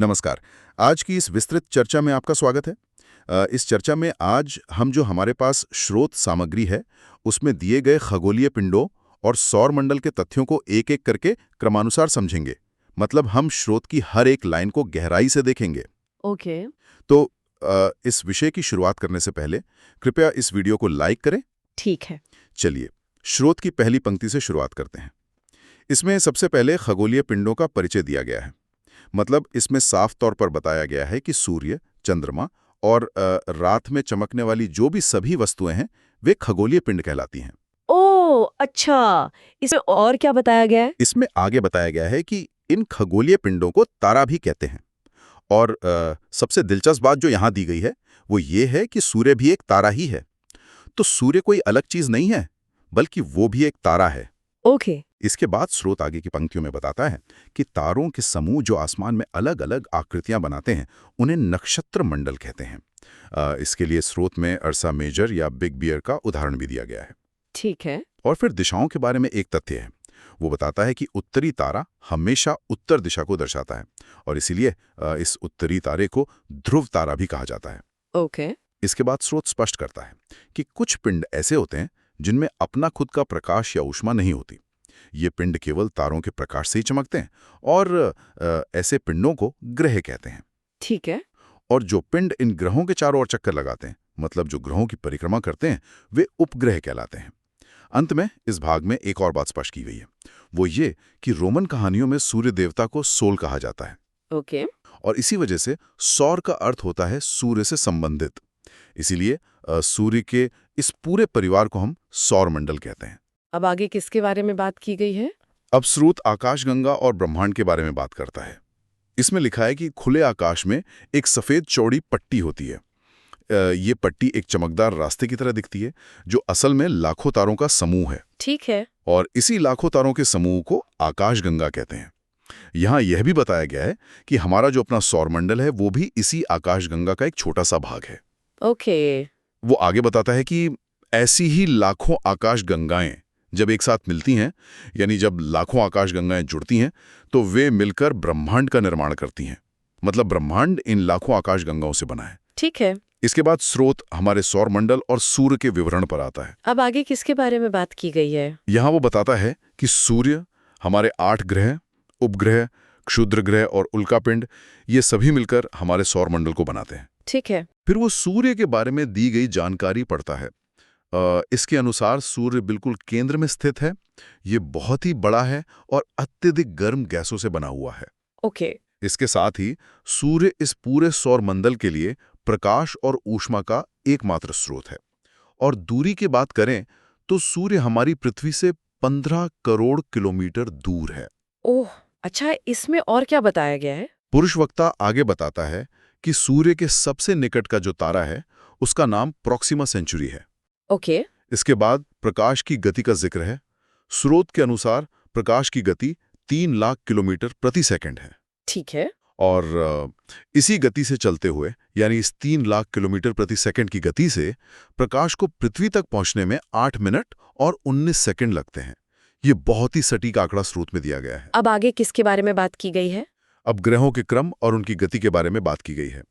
नमस्कार। आज की इस विस्तृत चर्चा में आपका स्वागत है। इस चर्चा में आज हम जो हमारे पास स्रोत सामग्री है, उसमें दिए गए खगोलीय पिंडों और सौर मंडल के तथ्यों को एक-एक करके क्रमानुसार समझेंगे। मतलब हम स्रोत की हर एक लाइन को गहराई से देखेंगे। ओके। तो इस विषय की शुरुआत करने से पहले कृपया इस वीडियो को लाइक करें। ठीक है। चलिए, स्रोत की पहली पंक्ति से शुरुआत करते हैं। इसमें सबसे पहले खगोलीय पिंडों का परिचय दिया गया है। मतलब इसमें साफ तौर पर बताया गया है कि सूर्य, चंद्रमा और रात में चमकने वाली जो भी सभी वस्तुएं हैं, वे खगोलीय पिंड कहलाती हैं। ओह अच्छा, इसमें और क्या बताया गया है? इसमें आगे बताया गया है कि इन खगोलीय पिंडों को तारा भी कहते हैं। और सबसे दिलचस्प बात जो यहाँ दी गई है, वो ये है कि सूर्य भी एक तारा ही है। तो सूर्य कोई अलग चीज नहीं है, बल्कि वो भी एक तारा है। ओके। इसके बाद स्रोत आगे की पंक्तियों में बताता है कि तारों के समूह जो आसमान में अलग अलग आकृतियां बनाते हैं, उन्हें नक्षत्र मंडल कहते हैं। इसके लिए स्रोत में अर्सा मेजर या बिग बियर का उदाहरण भी दिया गया है। ठीक है। और फिर दिशाओं के बारे में एक तथ्य है। वो बताता है कि उत्तरी तारा हमेशा उत्तर दिशा को दर्शाता है, और इसीलिए इस उत्तरी तारे को ध्रुव तारा भी कहा जाता है। ओके। इसके बाद स्रोत स्पष्ट करता है कि कुछ पिंड ऐसे होते हैं जिनमें अपना खुद का प्रकाश या ऊष्मा नहीं होती। ये पिंड केवल तारों के प्रकाश से ही चमकते हैं, और ऐसे पिंडों को ग्रह कहते हैं। ठीक है। और जो पिंड इन ग्रहों के चारों ओर चक्कर लगाते हैं, मतलब जो ग्रहों की परिक्रमा करते हैं, वे उपग्रह कहलाते हैं। अंत में इस भाग में एक और बात स्पष्ट की गई है। वो ये कि रोमन कहानियों में सूर्य देवता को सोल कहा जाता है, ओके। और इसी वजह से सौर का अर्थ होता है सूर्य से संबंधित। इसीलिए सूर्य के इस पूरे परिवार को हम सौर मंडल कहते हैं। अब आगे किसके बारे में बात की गई है? अब स्रोत आकाशगंगा और ब्रह्मांड के बारे में बात करता है। इसमें लिखा है कि खुले आकाश में एक सफेद चौड़ी पट्टी होती है। ये पट्टी एक चमकदार रास्ते की तरह दिखती है, जो असल में लाखों तारों का समूह है। ठीक है। और इसी लाखों तारों के समूह को आकाशगंगा कहते हैं। यहाँ यह भी बताया गया है कि हमारा जो अपना सौरमंडल है, वो भी इसी आकाशगंगा का एक छोटा सा भाग है। ओके। वो आगे बताता है कि ऐसी ही लाखों आकाशगंगाएं जब एक साथ मिलती हैं, यानी जब लाखों आकाशगंगाएं जुड़ती हैं, तो वे मिलकर ब्रह्मांड का निर्माण करती हैं। मतलब ब्रह्मांड इन लाखों आकाशगंगाओं से बना है। ठीक है। इसके बाद स्रोत हमारे सौरमंडल और सूर्य के विवरण पर आता है। अब आगे किसके बारे में बात की गई है? यहाँ वो बताता है कि सूर्य, हमारे 8 ग्रह, उपग्रह, क्षुद्र ग्रह और उल्कापिंड, ये सभी मिलकर हमारे सौरमंडल को बनाते हैं। ठीक है। फिर वो सूर्य के बारे में दी गई जानकारी पढ़ता है। इसके अनुसार सूर्य बिल्कुल केंद्र में स्थित है। ये बहुत ही बड़ा है और अत्यधिक गर्म गैसों से बना हुआ है। ओके। इसके साथ ही सूर्य इस पूरे सौरमंडल के लिए प्रकाश और ऊष्मा का एकमात्र स्रोत है। और दूरी की बात करें तो सूर्य हमारी पृथ्वी से 15 करोड़ किलोमीटर दूर है। ओह अच्छा, इसमें और क्या बताया गया है? पुरुष वक्ता आगे बताता है कि सूर्य के सबसे निकट का जो तारा है, उसका नाम प्रॉक्सिमा सेंचुरी है। ओके। इसके बाद प्रकाश की गति का जिक्र है। स्रोत के अनुसार प्रकाश की गति 3 लाख किलोमीटर प्रति सेकंड है। ठीक है। और इसी गति से चलते हुए, यानी इस 3 लाख किलोमीटर प्रति सेकंड की गति से प्रकाश को पृथ्वी तक पहुंचने में 8 मिनट और 19 सेकंड लगते हैं। ये बहुत ही सटीक आंकड़ा स्रोत में दिया गया है। अब आगे किसके बारे में बात की गई है? अब ग्रहों के क्रम और उनकी गति के बारे में बात की गई है।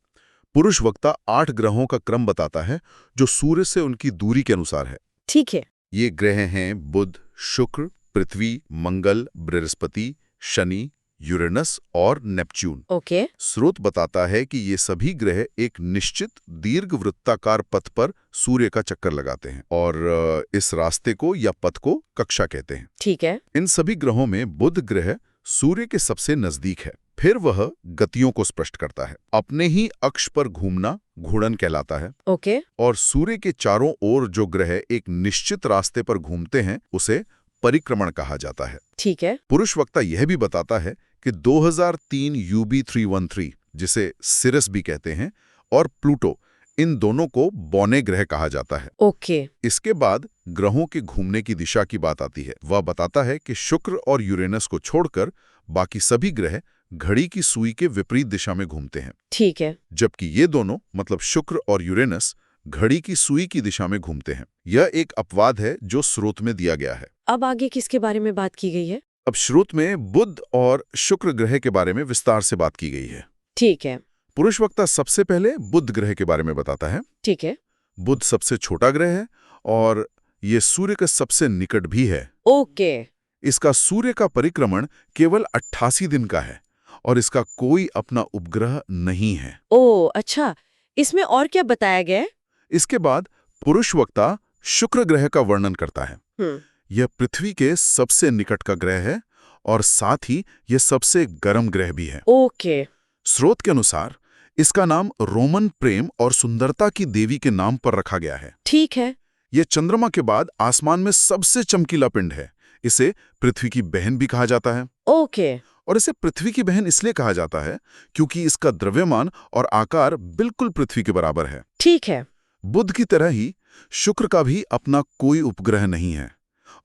पुरुष वक्ता 8 ग्रहों का क्रम बताता है, जो सूर्य से उनकी दूरी के अनुसार है। ठीक है। ये ग्रह हैं बुध, शुक्र, पृथ्वी, मंगल, बृहस्पति, शनि, यूरेनस और नेपच्यून। ओके। स्रोत बताता है कि ये सभी ग्रह एक निश्चित दीर्घवृत्ताकार पथ पर सूर्य का चक्कर लगाते हैं, और इस रास्ते को या पथ को कक्षा कहते हैं। ठीक है। इन सभी ग्रहों में बुध ग्रह सूर्य के सबसे नजदीक है। फिर वह गतियों को स्पष्ट करता है। अपने ही अक्ष पर घूमना घूर्णन कहलाता है। ओके। और सूर्य के चारों ओर जो ग्रह एक निश्चित रास्ते पर घूमते हैं, उसे परिक्रमण कहा जाता है। ठीक है। पुरुष वक्ता यह भी बताता है कि 2003 UB313, जिसे सिरस भी कहते हैं, और प्लूटो, इन दोनों को बौने ग्रह कहा जाता है। ओके। इसके बाद ग्रहों के घूमने की दिशा की बात आती है। वह बताता है कि शुक्र और यूरेनस को छोड़कर बाकी सभी ग्रह घड़ी की सुई के विपरीत दिशा में घूमते हैं। ठीक है। जबकि ये दोनों, मतलब शुक्र और यूरेनस, घड़ी की सुई की दिशा में घूमते हैं। यह एक अपवाद है जो स्रोत में दिया गया है। अब आगे किसके बारे में बात की गई है? अब स्रोत में बुध और शुक्र ग्रह के बारे में विस्तार से बात की गई है। ठीक है। पुरुष वक्ता सबसे पहले बुध ग्रह के बारे में बताता है। ठीक है। बुध सबसे छोटा ग्रह है और ये सूर्य के सबसे निकट भी है। ओके। इसका सूर्य का परिक्रमण केवल 88 दिन का है और इसका कोई अपना उपग्रह नहीं है। ओ अच्छा, इसमें और क्या बताया गया है? इसके बाद पुरुष वक्ता शुक्र ग्रह का वर्णन करता है। हम्म। यह पृथ्वी के सबसे निकट का ग्रह है और साथ ही यह सबसे गर्म ग्रह भी है। ओके। स्रोत के अनुसार इसका नाम रोमन प्रेम और सुंदरता की देवी के नाम पर रखा गया है। ठीक है। यह चंद्रमा के बाद आसमान में सबसे चमकीला पिंड है। इसे पृथ्वी की बहन भी कहा जाता है। ओके। और इसे पृथ्वी की बहन इसलिए कहा जाता है क्योंकि इसका द्रव्यमान और आकार बिल्कुल पृथ्वी के बराबर है। ठीक है। बुध की तरह ही शुक्र का भी अपना कोई उपग्रह नहीं है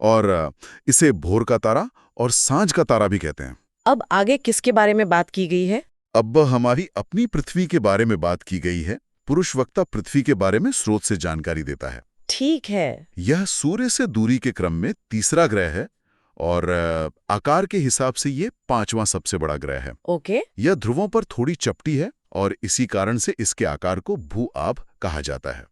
और इसे भोर का तारा और सांझ का तारा भी कहते हैं। अब आगे किसके बारे में बात की गई है? अब हमारी अपनी पृथ्वी के बारे में बात की गई है। पुरुष वक्ता पृथ्वी के बारे में स्रोत से जानकारी देता है। ठीक है। यह सूर्य से दूरी के क्रम में तीसरा ग्रह है और आकार के हिसाब से ये 5वां सबसे बड़ा ग्रह है। ओके। यह ध्रुवों पर थोड़ी चपटी है और इसी कारण से इसके आकार को भू-आभ कहा जाता है।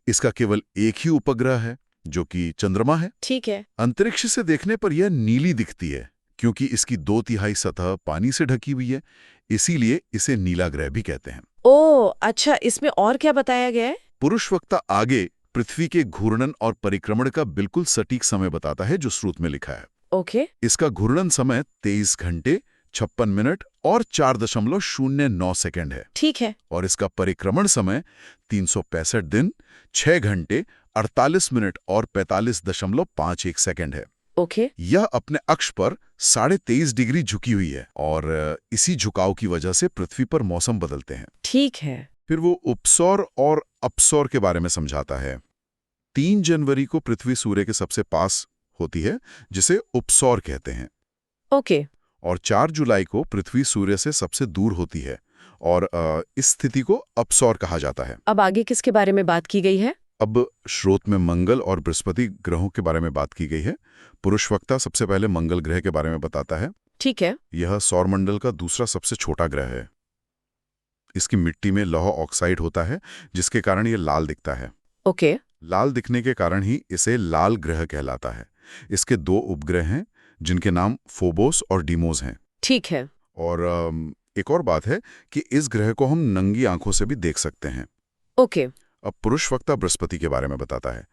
इसका केवल एक ही उपग्रह है जो कि चंद्रमा है। ठीक है। अंतरिक्ष से देखने पर यह नीली दिखती है क्योंकि इसकी 2/3 सतह पानी से ढकी हुई है, इसीलिए इसे नीला ग्रह भी कहते हैं। ओ अच्छा, इसमें और क्या बताया गया है? पुरुष वक्ता आगे पृथ्वी के घूर्णन और परिक्रमण का बिल्कुल सटीक समय बताता है जो स्रोत में लिखा है। ओके। इसका घूर्णन समय 23 घंटे 56 मिनट और 4.09 सेकंड है। ठीक है। और इसका परिक्रमण समय 365 दिन 6 घंटे 48 मिनट और 45.51 सेकंड है। ओके। यह अपने अक्ष पर 23.5 डिग्री झुकी हुई है और इसी झुकाव की वजह से पृथ्वी पर मौसम बदलते हैं। ठीक है। फिर वो उपसौर और अपसौर के बारे में समझाता है। 3 जनवरी को पृथ्वी सूर्य के सबसे पास होती है जिसे उपसौर कहते हैं। ओके। और 4 जुलाई को पृथ्वी सूर्य से सबसे दूर होती है और इस स्थिति को अपसौर कहा जाता है। अब आगे किसके बारे में बात की गई है? अब स्रोत में मंगल और बृहस्पति ग्रहों के बारे में बात की गई है। पुरुष वक्ता सबसे पहले मंगल ग्रह के बारे में बताता है। ठीक है। यह सौरमंडल का दूसरा सबसे छोटा ग्रह है। इसकी मिट्टी में लौह ऑक्साइड होता है जिसके कारण यह लाल दिखता है। ओके। लाल दिखने के कारण ही इसे लाल ग्रह कहलाता है। इसके 2 उपग्रह हैं जिनके नाम फोबोस और डीमोस हैं। ठीक है। और एक और बात है कि इस ग्रह को हम नंगी आंखों से भी देख सकते हैं। ओके। अब पुरुष वक्ता बृहस्पति के बारे में बताता है।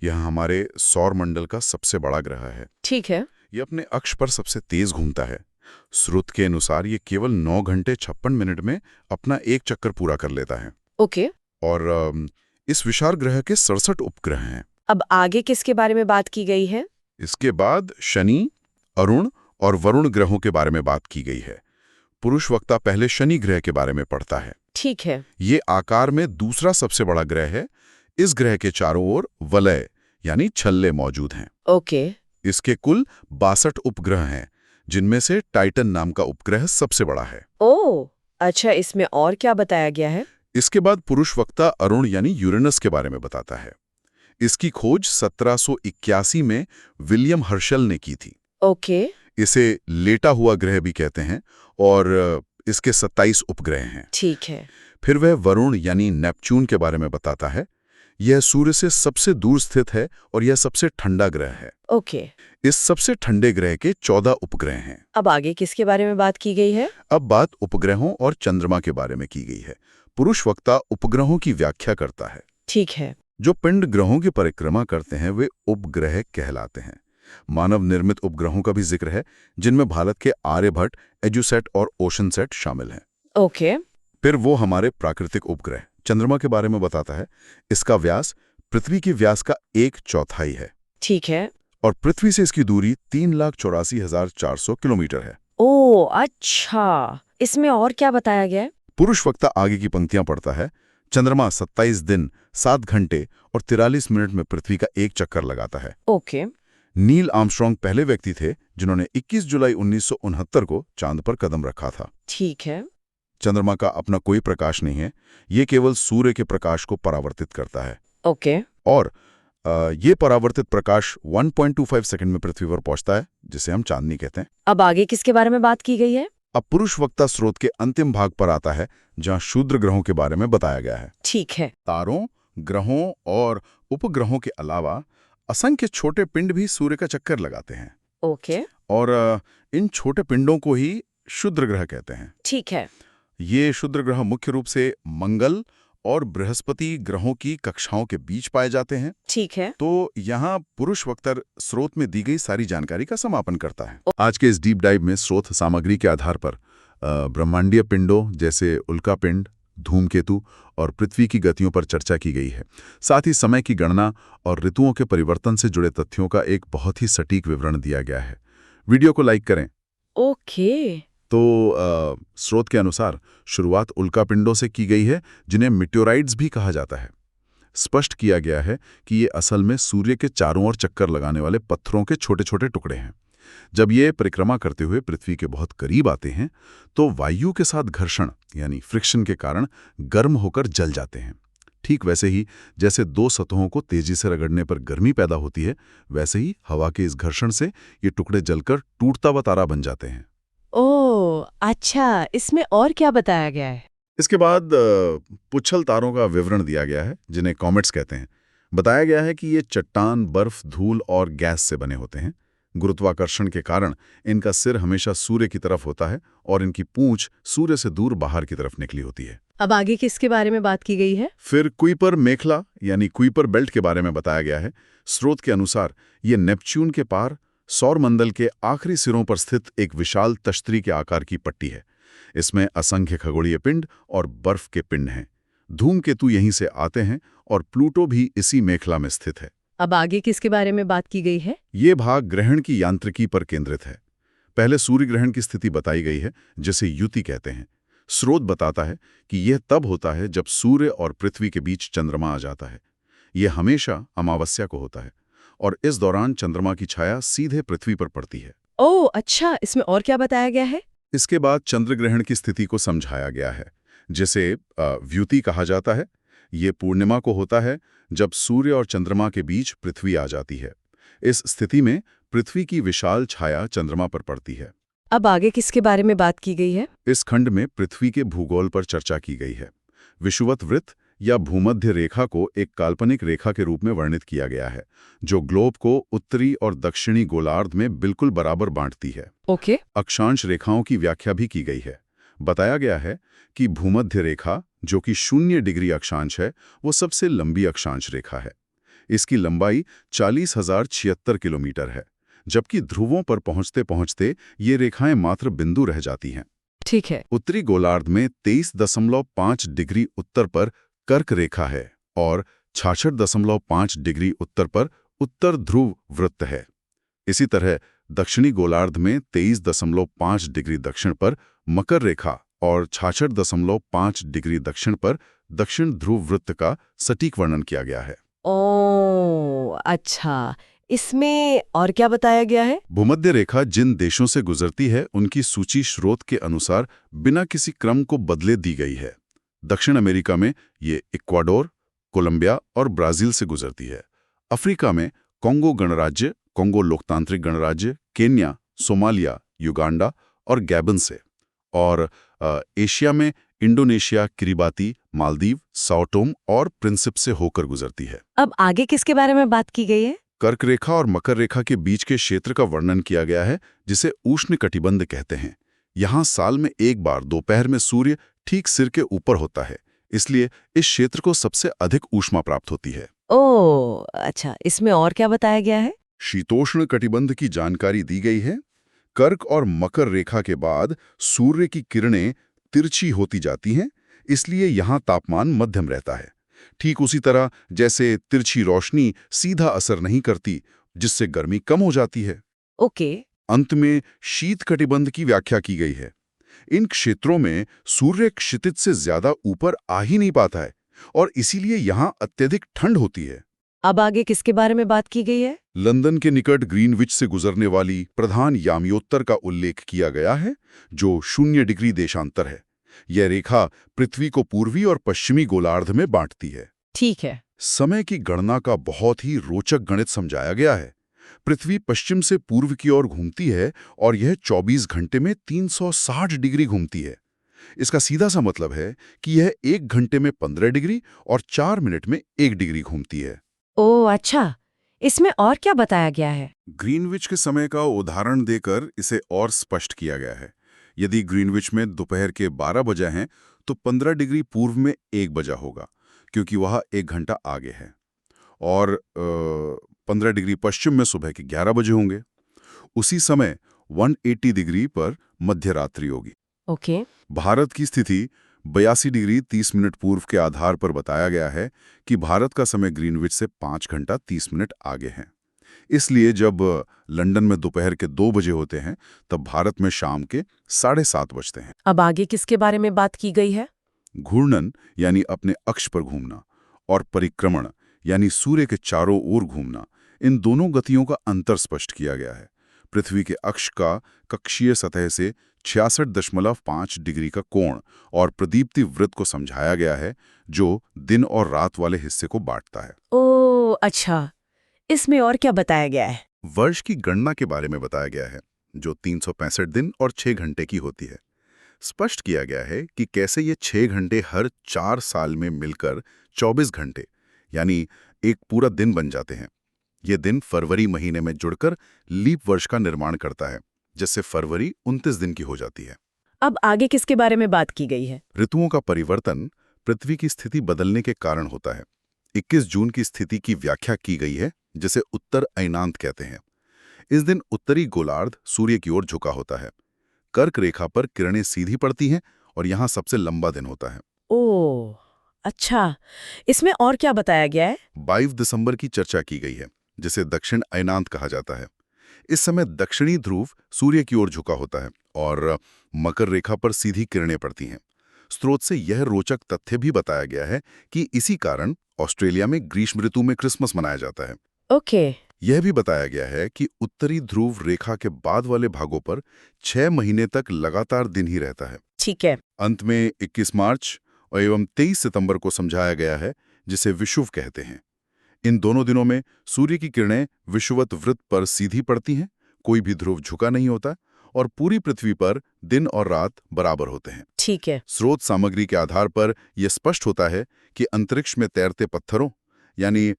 यह हमारे सौर मंडल का सबसे बड़ा ग्रह है। ठीक है। यह अपने अक्ष पर सबसे तेज घूमता है। स्रोत के अनुसार ये केवल 9 घंटे 56 मिनट में अपना एक चक्कर पूरा कर लेता है। ओके। और इस विशाल ग्रह के 67 उपग्रह हैं। अब आगे किसके बारे में बात की गई है? इसके बाद शनि, अरुण और वरुण ग्रहों के बारे में बात की गई है। पुरुष वक्ता पहले शनि ग्रह के बारे में पढ़ता है। ठीक है। ये आकार में दूसरा सबसे बड़ा ग्रह है। इस ग्रह के चारों ओर वलय यानी छल्ले मौजूद हैं। ओके। इसके कुल 62 उपग्रह हैं जिनमें से टाइटन नाम का उपग्रह सबसे बड़ा है। ओ अच्छा, इसमें और क्या बताया गया है? इसके बाद पुरुष वक्ता अरुण यानी यूरेनस के बारे में बताता है। इसकी खोज 1781 में विलियम हर्शल ने की थी। ओके। इसे लेटा हुआ ग्रह भी कहते हैं और इसके 27 उपग्रह हैं। ठीक है। फिर वह वरुण यानी नेपच्यून के बारे में बताता है। यह सूर्य से सबसे दूर स्थित है और यह सबसे ठंडा ग्रह है। ओके। इस सबसे ठंडे ग्रह के 14 उपग्रह हैं। अब आगे किसके बारे में बात की गई है? अब बात उपग्रहों और चंद्रमा के बारे में की गई है। पुरुष वक्ता उपग्रहों की व्याख्या करता है। ठीक है। जो पिंड ग्रहों की परिक्रमा करते हैं वे उपग्रह कहलाते हैं। मानव निर्मित उपग्रहों का भी जिक्र है जिनमें भारत के आर्यभट्ट, एजुसेट और ओशनसेट शामिल हैं। ओके। फिर वो हमारे प्राकृतिक उपग्रह चंद्रमा के बारे में बताता है। इसका व्यास पृथ्वी के व्यास का 1/4 है। ठीक है। और पृथ्वी से इसकी दूरी 3,84,400 किलोमीटर है। ओ अच्छा, इसमें और क्या बताया गया है? पुरुष वक्ता आगे की पंक्तियां पढ़ता है। चंद्रमा 27 दिन 7 घंटे और 43 मिनट में पृथ्वी का एक चक्कर लगाता है। ओके। नील आर्मस्ट्रॉन्ग पहले व्यक्ति थे जिन्होंने 21 जुलाई 1969 को चांद पर कदम रखा था। ठीक है। चंद्रमा का अपना कोई प्रकाश नहीं है। ये केवल सूर्य के प्रकाश को परावर्तित करता है। ओके। और ये परावर्तित प्रकाश 1.25 सेकंड में पृथ्वी पर पहुंचता है जिसे हम चांदनी कहते हैं। अब आगे किसके बारे में बात की गई है? अब पुरुष वक्ता स्रोत के अंतिम भाग पर आता है, जहां शूद्र ग्रहों के बारे में बताया गया है। ठीक है। तारों, ग्रहों और उपग्रहों के अलावा असंख्य छोटे पिंड भी सूर्य का चक्कर लगाते हैं। ओके। और इन छोटे पिंडों को ही क्षुद्र ग्रह कहते हैं। ठीक है। ये क्षुद्र ग्रह मुख्य रूप से मंगल और बृहस्पति ग्रहों की कक्षाओं के बीच पाए जाते हैं। ठीक है। तो यहाँ पुरुष वक्ता स्रोत में दी गई सारी जानकारी का समापन करता है। आज के इस डीप डाइव में स्रोत सामग्री के आधार पर ब्रह्मांडीय पिंडों जैसे उल्कापिंड, धूमकेतु और पृथ्वी की गतियों पर चर्चा की गई है। साथ ही समय की गणना और ऋतुओं के परिवर्तन से जुड़े तथ्यों का एक बहुत ही सटीक विवरण दिया गया है। वीडियो को लाइक करें। ओके। तो स्रोत के अनुसार शुरुआत उल्कापिंडों से की गई है, जिन्हें मिट्योराइट्स भी कहा जाता है। स्पष्ट किया गया है कि ये असल में सूर्य के चारों ओर चक्कर लगाने वाले पत्थरों के छोटे छोटे टुकड़े हैं। जब ये परिक्रमा करते हुए पृथ्वी के बहुत करीब आते हैं तो वायु के साथ घर्षण यानी फ्रिक्शन के कारण गर्म होकर जल जाते हैं। ठीक वैसे ही जैसे दो सतहों को तेजी से रगड़ने पर गर्मी पैदा होती है, वैसे ही हवा के इस घर्षण से ये टुकड़े जलकर टूटता हुआ तारा बन जाते हैं। ओह अच्छा, इसमें और क्या बताया गया है? इसके बाद पुच्छल तारों का विवरण दिया गया है, जिन्हें कॉमेट्स कहते हैं। बताया गया है कि ये चट्टान, बर्फ, धूल और गैस से बने होते हैं। गुरुत्वाकर्षण के कारण इनका सिर हमेशा सूर्य की तरफ होता है और इनकी पूंछ सूर्य से दूर बाहर की तरफ निकली होती है। अब आगे किसके बारे में बात की गई है? फिर कुइपर मेखला यानी कुइपर बेल्ट के बारे में बताया गया है। स्रोत के अनुसार ये नेपच्यून के पार सौरमंडल के आखिरी सिरों पर स्थित एक विशाल तश्तरी के आकार की पट्टी है। इसमें असंख्य खगोलीय पिंड और बर्फ के पिंड हैं। धूमकेतु यहीं से आते हैं और प्लूटो भी इसी मेखला में स्थित है। अब आगे किसके बारे में बात की गई है? ये भाग ग्रहण की यांत्रिकी पर केंद्रित है। पहले सूर्य ग्रहण की स्थिति बताई गई है, जिसे युति कहते हैं। स्रोत बताता है कि यह तब होता है जब सूर्य और पृथ्वी के बीच चंद्रमा आ जाता है। यह हमेशा अमावस्या को होता है और इस दौरान चंद्रमा की छाया सीधे पृथ्वी पर पड़ती है। ओह अच्छा, इसमें और क्या बताया गया है? इसके बाद चंद्र ग्रहण की स्थिति को समझाया गया है, जिसे व्युति कहा जाता है। ये पूर्णिमा को होता है जब सूर्य और चंद्रमा के बीच पृथ्वी आ जाती है। इस स्थिति में पृथ्वी की विशाल छाया चंद्रमा पर पड़ती है। अब आगे किसके बारे में बात की गई है? इस खंड में पृथ्वी के भूगोल पर चर्चा की गई है। विषुवत वृत्त या भूमध्य रेखा को एक काल्पनिक रेखा के रूप में वर्णित किया गया है, जो ग्लोब को उत्तरी और दक्षिणी गोलार्ध में बिल्कुल बराबर बांटती है। ओके। अक्षांश रेखाओं की व्याख्या भी की गई है। बताया गया है कि भूमध्य रेखा, जो कि 0 डिग्री अक्षांश है, वो सबसे लंबी अक्षांश रेखा है। इसकी लंबाई 40,076 किलोमीटर है, जबकि ध्रुवों पर पहुंचते पहुंचते ये रेखाएं मात्र बिंदु रह जाती हैं। ठीक है। उत्तरी गोलार्ध में 23.5 डिग्री उत्तर पर कर्क रेखा है और 66.5 डिग्री उत्तर पर उत्तर ध्रुव वृत्त है। इसी तरह दक्षिणी गोलार्ध में 23.5 डिग्री दक्षिण पर मकर रेखा और 66.5 डिग्री दक्षिण पर दक्षिण ध्रुव वृत्त का सटीक वर्णन किया गया है। ओह अच्छा, इसमें और क्या बताया गया है? भूमध्य रेखा जिन देशों से गुजरती है, उनकी सूची स्रोत के अनुसार बिना किसी क्रम को बदले दी गई है। दक्षिण अमेरिका में ये इक्वाडोर, कोलंबिया और ब्राजील से गुजरती है। अफ्रीका में कोंगो गणराज्य, कोंगो लोकतांत्रिक गणराज्य, केन्या, सोमालिया, युगांडा और गैबन से। और एशिया में Indonesia, Kiribati, Maldives, Sao Tomé और प्रिंसिप से होकर गुजरती है। अब आगे किसके बारे में बात की गई है? कर्क रेखा और मकर रेखा के बीच के क्षेत्र का वर्णन किया गया है, जिसे उष्ण कटिबंध कहते हैं। यहाँ साल में एक बार दोपहर में सूर्य ठीक सिर के ऊपर होता है, इसलिए इस क्षेत्र को सबसे अधिक ऊष्मा प्राप्त होती है। ओह अच्छा, इसमें और क्या बताया गया है? शीतोष्ण कटिबंध की जानकारी दी गई है। कर्क और मकर रेखा के बाद सूर्य की किरणें तिरछी होती जाती हैं, इसलिए यहाँ तापमान मध्यम रहता है। ठीक उसी तरह जैसे तिरछी रोशनी सीधा असर नहीं करती, जिससे गर्मी कम हो जाती है। ओके। अंत में शीत कटिबंध की व्याख्या की गई है। इन क्षेत्रों में सूर्य क्षितिज से ज्यादा ऊपर आ ही नहीं पाता है और इसीलिए यहाँ अत्यधिक ठंड होती है। अब आगे किसके बारे में बात की गई है? लंदन के निकट ग्रीनविच से गुजरने वाली प्रधान यामियोत्तर का उल्लेख किया गया है, जो 0 डिग्री देशांतर है। यह रेखा पृथ्वी को पूर्वी और पश्चिमी गोलार्ध में बांटती है। ठीक है। समय की गणना का बहुत ही रोचक गणित समझाया गया है। पृथ्वी पश्चिम से पूर्व की ओर घूमती है और यह 24 घंटे में 360 डिग्री घूमती है। इसका सीधा सा मतलब है कि यह 1 घंटे में 15 डिग्री और 4 मिनट में 1 डिग्री घूमती है। ओह अच्छा, इसमें और क्या बताया गया है? ग्रीनविच के समय का उदाहरण देकर इसे और स्पष्ट किया गया है। यदि ग्रीनविच में दोपहर के 12 बजे हैं तो 15 डिग्री पूर्व में 1 बजा होगा, क्योंकि वह 1 घंटा आगे है। और 15 डिग्री पश्चिम में सुबह के 11 बजे होंगे। उसी समय 180 डिग्री पर मध्य रात्रि होगी। ओके। भारत की स्थिति 82 डिग्री 30 मिनट पूर्व के आधार पर बताया गया है कि भारत का समय ग्रीनविच से 5 घंटा 30 मिनट आगे है। इसलिए जब लंदन में दोपहर के 2 बजे होते हैं तब भारत में शाम के 7:30 बजते हैं। अब आगे किसके बारे में बात की गई है? घूर्णन यानी अपने अक्ष पर घूमना और परिक्रमण यानी सूर्य के चारों ओर घूमना, इन दोनों गतियों का अंतर स्पष्ट किया गया है। पृथ्वी के अक्ष का कक्षीय सतह से 66.5 डिग्री का कोण और प्रदीप्ति वृत्त को समझाया गया है, जो दिन और रात वाले हिस्से को बांटता है। ओह अच्छा, इसमें और क्या बताया गया है? वर्ष की गणना के बारे में बताया गया है, जो 365 दिन और 6 घंटे की होती है। स्पष्ट किया गया है कि कैसे ये 6 घंटे हर 4 साल में मिलकर 24 घंटे यानी एक पूरा दिन बन जाते हैं। ये दिन फरवरी महीने में जुड़कर लीप वर्ष का निर्माण करता है, जिससे फरवरी 29 दिन की हो जाती है। अब आगे किसके बारे में बात की गई है? ऋतुओं का परिवर्तन पृथ्वी की स्थिति बदलने के कारण होता है। 21 जून की स्थिति की व्याख्या की गई है, जिसे उत्तर अयनांत कहते हैं। इस दिन उत्तरी गोलार्ध सूर्य की ओर झुका होता है। कर्क रेखा पर किरणें सीधी पड़ती हैं और यहाँ सबसे लंबा दिन होता है। ओह अच्छा, इसमें और क्या बताया गया है? 22 दिसंबर की चर्चा की गई है, जिसे दक्षिण अयनांत कहा जाता है। इस समय दक्षिणी ध्रुव सूर्य की ओर झुका होता है और मकर रेखा पर सीधी किरणें पड़ती हैं। स्रोत से यह रोचक तथ्य भी बताया गया है कि इसी कारण ऑस्ट्रेलिया में ग्रीष्म ऋतु में क्रिसमस मनाया जाता है। ओके। यह भी बताया गया है कि उत्तरी ध्रुव रेखा के बाद वाले भागों पर 6 महीने तक लगातार दिन ही रहता है। ठीक है। अंत में 21 मार्च और एवं 23 सितंबर को समझाया गया है, जिसे विषुव कहते हैं। इन दोनों दिनों में सूर्य की किरणें विषुवत वृत्त पर सीधी पड़ती हैं, कोई भी ध्रुव झुका नहीं होता और पूरी पृथ्वी पर दिन और रात बराबर होते हैं। ठीक है। स्रोत सामग्री के आधार पर यह स्पष्ट होता है कि अंतरिक्ष में तैरते पत्थरों यानी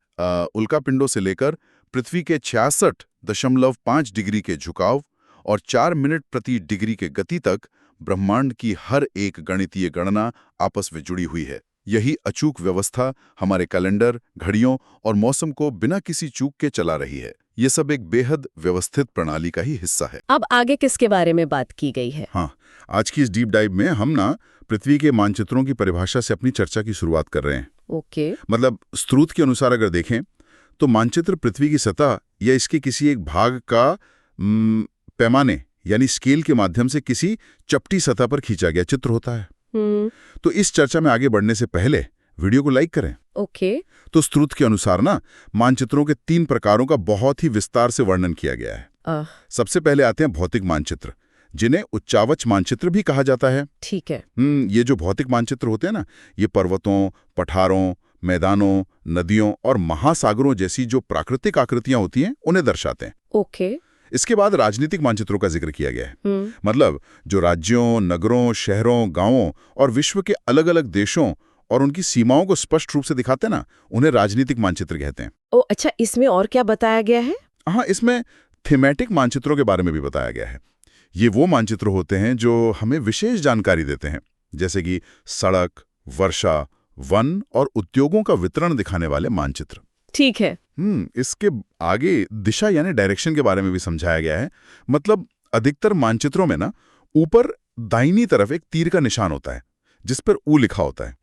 उल्कापिंडों से लेकर पृथ्वी के 66.5 डिग्री के झुकाव और 4 मिनट प्रति डिग्री के गति तक ब्रह्मांड की हर एक गणितीय गणना आपस में जुड़ी हुई है। यही अचूक व्यवस्था हमारे कैलेंडर, घड़ियों और मौसम को बिना किसी चूक के चला रही है। ये सब एक बेहद व्यवस्थित प्रणाली का ही हिस्सा है। अब आगे किसके बारे में बात की गई है? हाँ, आज की इस डीप डाइव में हम पृथ्वी के मानचित्रों की परिभाषा से अपनी चर्चा की शुरुआत कर रहे हैं। ओके। मतलब स्रोत के अनुसार अगर देखें तो मानचित्र पृथ्वी की सतह या इसके किसी एक भाग का पैमाने यानी स्केल के माध्यम से किसी चपटी सतह पर खींचा गया चित्र होता है। तो इस चर्चा में आगे बढ़ने से पहले वीडियो को लाइक करें। ओके। तो स्रोत के अनुसार मानचित्रों के 3 प्रकारों का बहुत ही विस्तार से वर्णन किया गया है। सबसे पहले आते हैं भौतिक मानचित्र, जिन्हें उच्चावच मानचित्र भी कहा जाता है। ठीक है। ये जो भौतिक मानचित्र होते हैं ये पर्वतों, पठारों, मैदानों, नदियों और महासागरों जैसी जो प्राकृतिक आकृतियां होती हैं उन्हें दर्शाते हैं। ओके। इसके बाद राजनीतिक मानचित्रों का जिक्र किया गया है। मतलब जो राज्यों, नगरों, शहरों, गांवों और विश्व के अलग अलग देशों और उनकी सीमाओं को स्पष्ट रूप से दिखाते हैं उन्हें राजनीतिक मानचित्र कहते हैं। ओ अच्छा, इसमें और क्या बताया गया है? हाँ, इसमें थीमेटिक मानचित्रों के बारे में भी बताया गया है। ये वो मानचित्र होते हैं जो हमें विशेष जानकारी देते हैं, जैसे कि सड़क, वर्षा, वन और उद्योगों का वितरण दिखाने वाले मानचित्र। ठीक है। इसके आगे दिशा यानी डायरेक्शन के बारे में भी समझाया गया है। मतलब अधिकतर मानचित्रों में ऊपर दाहिनी तरफ एक तीर का निशान होता है जिस पर ऊ लिखा होता है,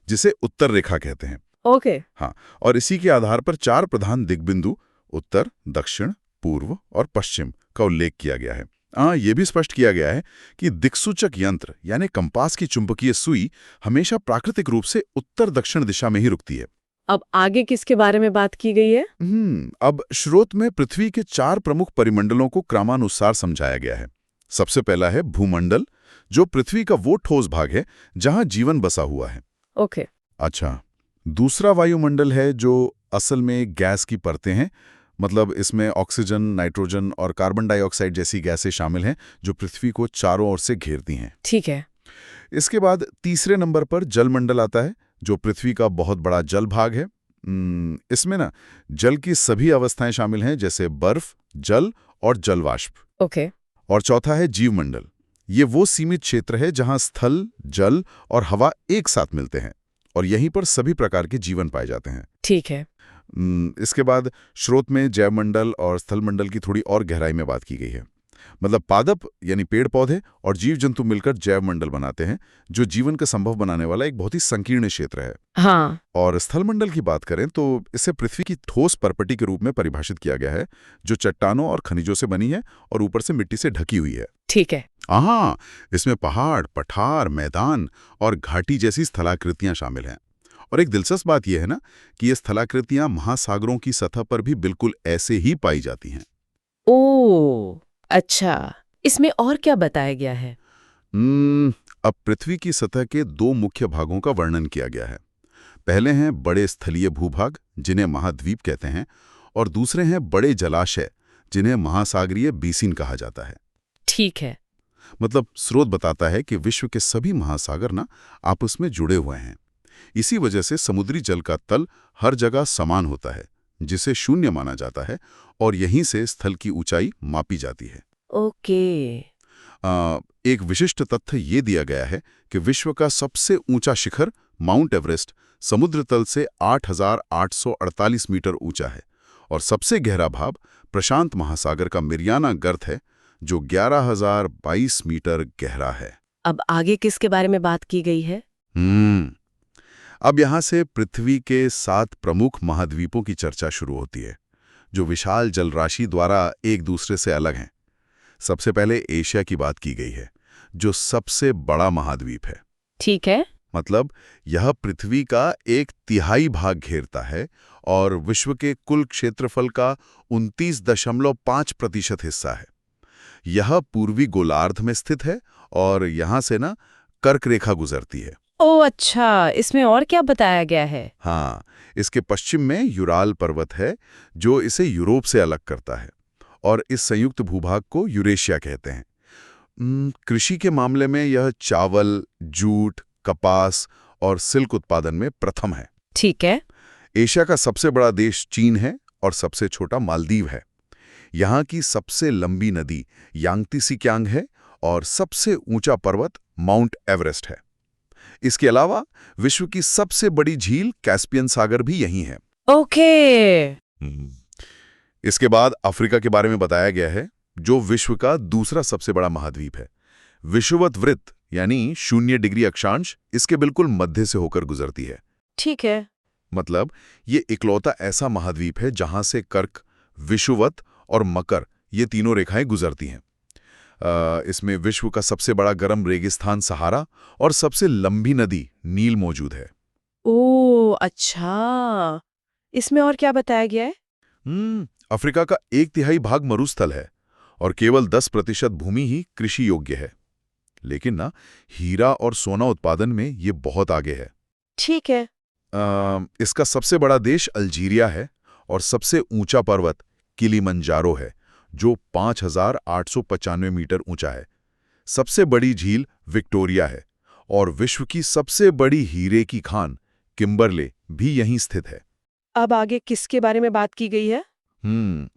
जिसे उत्तर रेखा कहते हैं। ओके। हाँ, और इसी के आधार पर 4 प्रधान दिग्बिंदु उत्तर, दक्षिण, पूर्व और पश्चिम का उल्लेख किया गया है। ये भी स्पष्ट किया गया है कि दिक्सूचक यंत्र यानी कंपास की चुंबकीय सुई हमेशा प्राकृतिक रूप से उत्तर दक्षिण दिशा में ही रुकती है। अब आगे किसके बारे में बात की गई है? अब स्रोत में पृथ्वी के 4 प्रमुख परिमंडलों को क्रमानुसार समझाया गया है। सबसे पहला है भूमंडल, जो पृथ्वी का वो ठोस भाग है जहां जीवन बसा हुआ है। ओके। अच्छा, दूसरा वायुमंडल है जो असल में गैस की परतें हैं, मतलब इसमें ऑक्सीजन, नाइट्रोजन और कार्बन डाइऑक्साइड जैसी गैसें शामिल हैं जो पृथ्वी को चारों ओर से घेरती हैं। ठीक है। इसके बाद तीसरे नंबर पर जलमंडल आता है, जो पृथ्वी का बहुत बड़ा जल भाग है। इसमें ना जल की सभी अवस्थाएं शामिल हैं, जैसे बर्फ, जल और जलवाष्प। ओके। और चौथा है जीवमंडल। ये वो सीमित क्षेत्र है जहां स्थल, जल और हवा एक साथ मिलते हैं और यहीं पर सभी प्रकार के जीवन पाए जाते हैं। ठीक है। इसके बाद स्रोत में जैवमंडल और स्थलमंडल की थोड़ी और गहराई में बात की गई है। मतलब पादप यानी पेड़ पौधे और जीव जंतु मिलकर जैवमंडल बनाते हैं, जो जीवन का संभव बनाने वाला एक बहुत ही संकीर्ण क्षेत्र है। हाँ। और स्थलमंडल की बात करें तो इसे पृथ्वी की ठोस परपटी के रूप में परिभाषित किया गया है, जो चट्टानों और खनिजों से बनी है और ऊपर से मिट्टी से ढकी हुई है। ठीक है। हाँ, इसमें पहाड़, पठार, मैदान और घाटी जैसी स्थलाकृतियां शामिल हैं। और एक दिलचस्प बात यह है ना कि ये स्थलाकृतियां महासागरों की सतह पर भी बिल्कुल ऐसे ही पाई जाती हैं। ओह, अच्छा। इसमें और क्या बताया गया है? अब पृथ्वी की सतह के दो मुख्य भागों का वर्णन किया गया है। पहले हैं बड़े स्थलीय भूभाग, जिन्हें महाद्वीप कहते हैं, और दूसरे हैं बड़े जलाशय, जिन्हें महासागरीय बेसिन कहा जाता है। ठीक है। मतलब स्रोत बताता है कि विश्व के सभी महासागर ना आपस में जुड़े हुए हैं। इसी वजह से समुद्री जल का तल हर जगह समान होता है, जिसे शून्य माना जाता है, और यहीं से स्थल की ऊंचाई मापी जाती है। ओके। एक विशिष्ट तथ्य ये दिया गया है कि विश्व का सबसे ऊंचा शिखर माउंट एवरेस्ट समुद्र तल से 8,848 मीटर ऊंचा है, और सबसे गहरा भाग प्रशांत महासागर का मिरियाना गर्त है, जो 11,022 मीटर गहरा है। अब आगे किसके बारे में बात की गई है? अब यहाँ से पृथ्वी के 7 प्रमुख महाद्वीपों की चर्चा शुरू होती है, जो विशाल जलराशि द्वारा एक दूसरे से अलग हैं। सबसे पहले एशिया की बात की गई है, जो सबसे बड़ा महाद्वीप है। ठीक है। मतलब यह पृथ्वी का 1/3 भाग घेरता है और विश्व के कुल क्षेत्रफल का 29.5% हिस्सा है। यह पूर्वी गोलार्ध में स्थित है और यहाँ से ना कर्क रेखा गुजरती है। ओह अच्छा, इसमें और क्या बताया गया है? हाँ, इसके पश्चिम में यूराल पर्वत है, जो इसे यूरोप से अलग करता है, और इस संयुक्त भूभाग को यूरेशिया कहते हैं। कृषि के मामले में यह चावल, जूट, कपास और सिल्क उत्पादन में प्रथम है। ठीक है। एशिया का सबसे बड़ा देश चीन है और सबसे छोटा मालदीव है। यहाँ की सबसे लंबी नदी यांगत्से है और सबसे ऊंचा पर्वत माउंट एवरेस्ट है। इसके अलावा विश्व की सबसे बड़ी झील कैस्पियन सागर भी यहीं है। ओके। इसके बाद अफ्रीका के बारे में बताया गया है, जो विश्व का दूसरा सबसे बड़ा महाद्वीप है। विषुवत वृत्त यानी 0 डिग्री अक्षांश इसके बिल्कुल मध्य से होकर गुजरती है। ठीक है। मतलब ये इकलौता ऐसा महाद्वीप है जहां से कर्क, विषुवत और मकर ये तीनों रेखाएं गुजरती हैं। इसमें विश्व का सबसे बड़ा गर्म रेगिस्तान सहारा और सबसे लंबी नदी नील मौजूद है। ओह अच्छा, इसमें और क्या बताया गया है? अफ्रीका का 1/3 भाग मरुस्थल है और केवल 10% भूमि ही कृषि योग्य है। लेकिन ना हीरा और सोना उत्पादन में ये बहुत आगे है। ठीक है। इसका सबसे बड़ा देश अल्जीरिया है और सबसे ऊंचा पर्वत किलिमंजारो है, जो 5,895 मीटर ऊंचा है। सबसे बड़ी झील विक्टोरिया है और विश्व की सबसे बड़ी हीरे की खान किम्बरले भी यहीं स्थित है। अब आगे किसके बारे में बात की गई है?